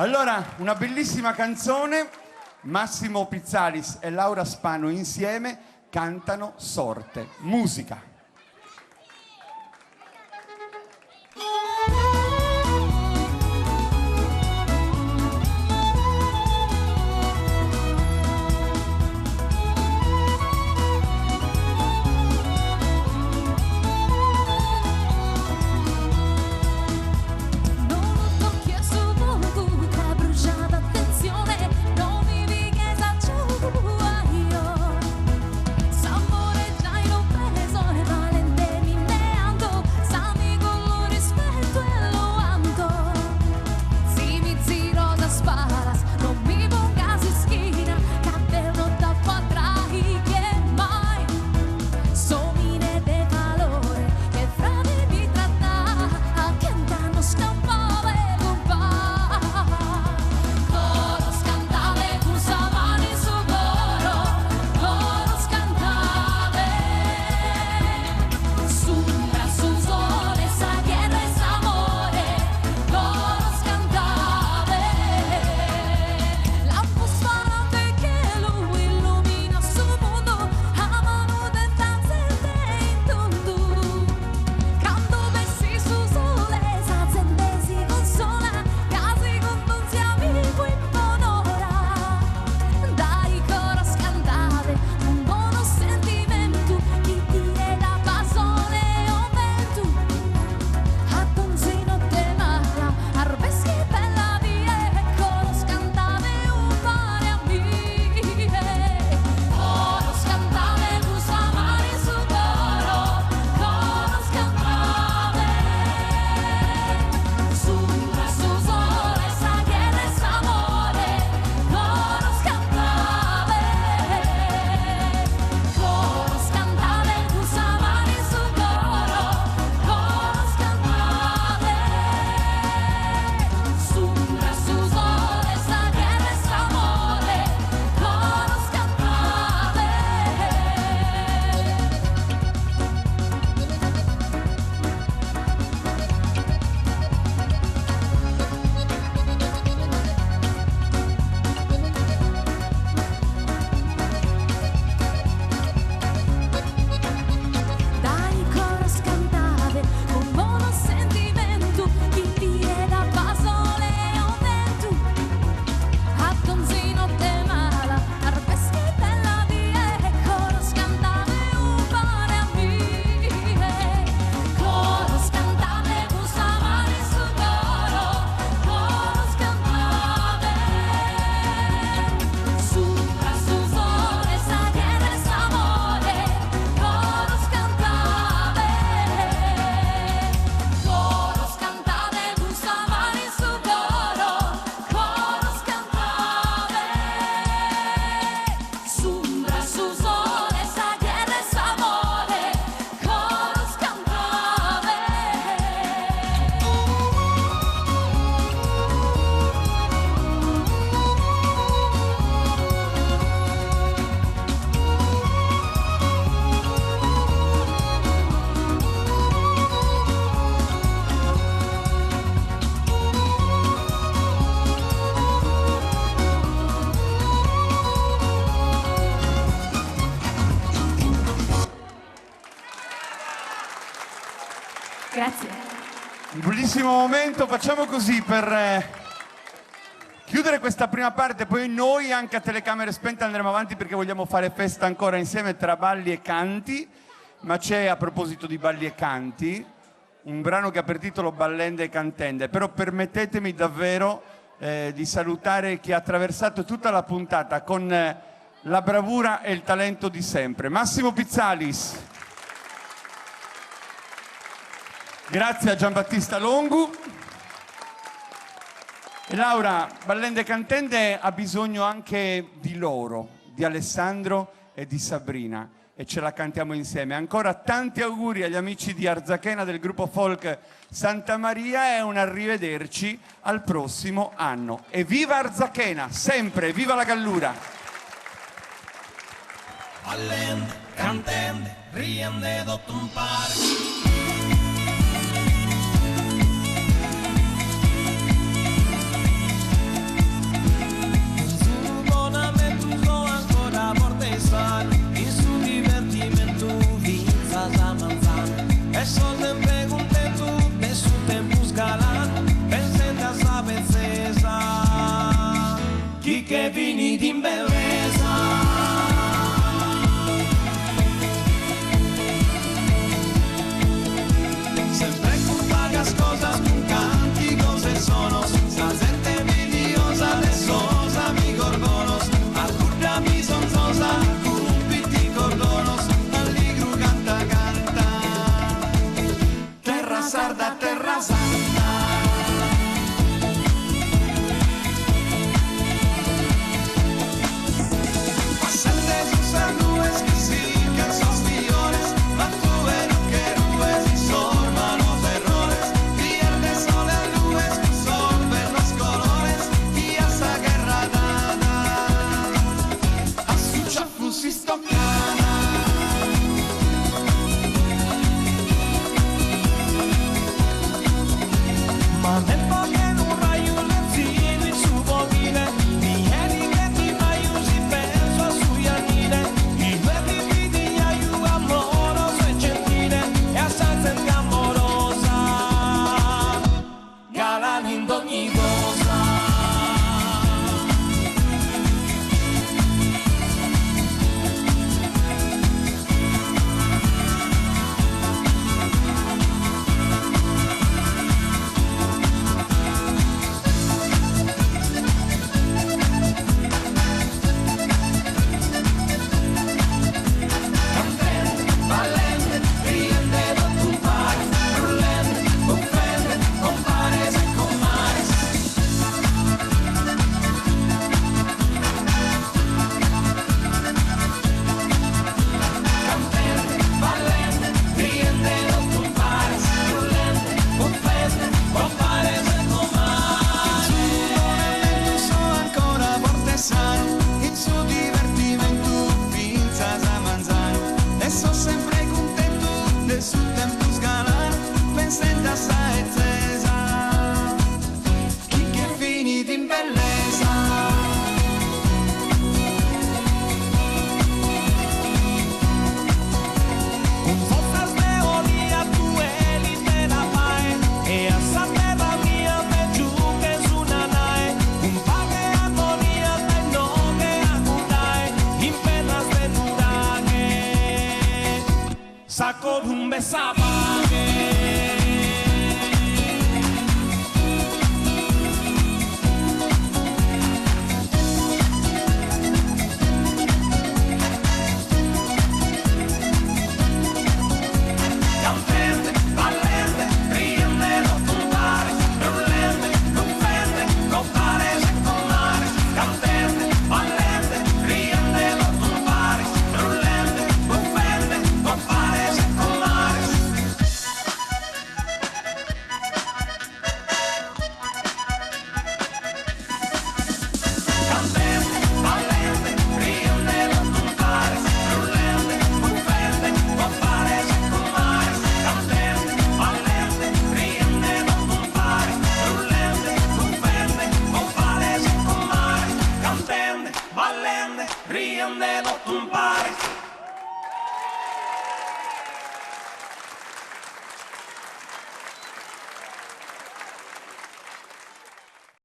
Allora, una bellissima canzone, Massimo Pizzalis e Laura Spano insieme cantano Sorte. Musica. Grazie. Un bellissimo momento, facciamo così per chiudere questa prima parte, poi noi anche a telecamere spente andremo avanti perché vogliamo fare festa ancora insieme tra balli e canti, ma c'è, a proposito di balli e canti, un brano che ha per titolo Ballende e Cantende, però permettetemi davvero di salutare chi ha attraversato tutta la puntata con la bravura e il talento di sempre. Massimo Pizzalis. Grazie a Giambattista Longu. E Laura, Ballende e Cantende ha bisogno anche di loro, di Alessandro e di Sabrina, e ce la cantiamo insieme. Ancora tanti auguri agli amici di Arzachena del gruppo folk Santa Maria e un arrivederci al prossimo anno. E viva Arzachena, sempre, viva la Gallura! Ballende, cantende, riende dotto un parco. chi che vini di bellezza. Sempre con pagas cosas, con canti cose sono, sa gente envidiosa, lesosa, mi gorgonos, alcurda mi sonzosa, cupiti cordonos, alligru canta canta, terra sarda, terra santa. Pasante sus nubes que siguen sus guiones, ma tu vero que nubes y sorman los errores, pierde sol en nubes que sorben los colores, y esa guerra dada a su chafu si stoccana. Ma nel poche non raio lezzini su bovine, vieni che ti maiusi penso a sui anine, i due vivi di aiu amoroso e gentile, e a senza amorosa, galani d'ogni cosa. Il suo divertimento pinzas a manzano, e so sempre contento del suo tempo sgalano, pensando a sa e zesa, chi che fini di bellezza. Un forza smeolia tu eli te la pae, e a sa terra mia me giù che su una nae, un paghe agonia te no che acudai, in pena svenudaghe, sacco d'un besa.